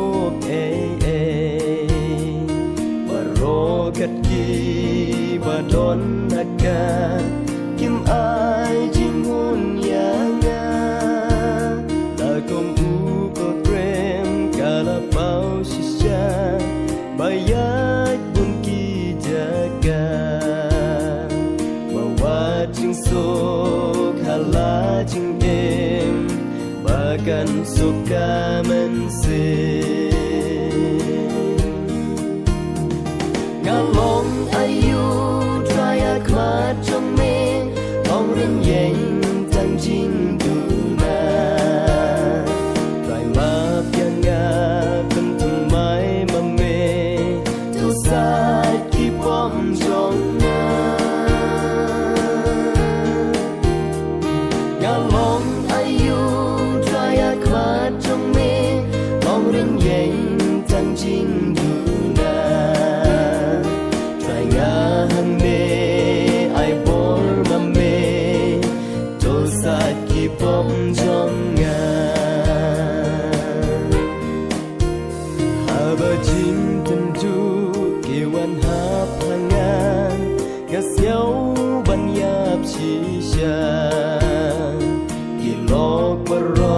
กว่ารอกัดกีว่าดนนักกาคิมอายจิงหุ่นยางาลากงอูก็เตรมกาลาเปาชิชาบายาบุญกีจากาว่าจิงโซคาลาจิงเอ็มbahkan suka ngalong ayu trayak macam me ong rin yeng tang jing du na trai ma piang nga pen thum mai ma me tu sai ki pom jong na ngalong ayu trong mê bóng rin yeng tan jing du na trai nga han mê ai bor ma mê to sa ki pom jong nga ha ba jing tan du ke wan ha phangan ga xiao ban yap chi sha ki lok ba ro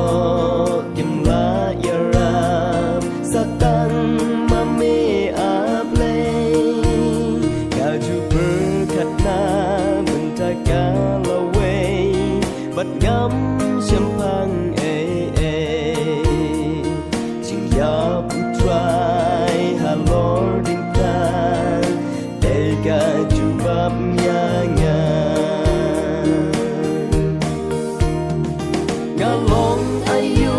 bắt ngắm xem phang chinh ya putrai ha lord in ta để cả chu bab nha nga ngalong ayu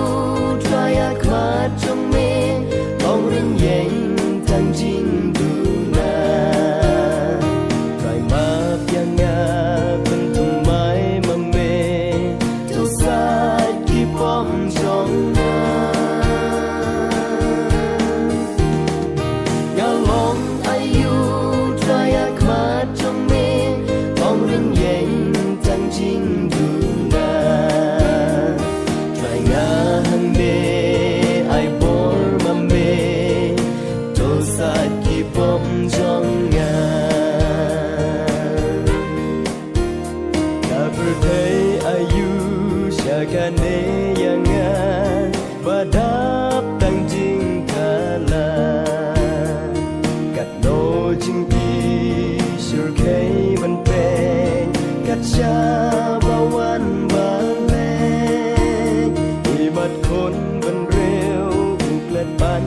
trai akmat trong me bong rin yeng tang jing du na trai ma piang nga kane yanga badap tang jing kala kat no jing pi sur kei ban pe kat cha ba wan ba le i mat khon ban reu uk let ban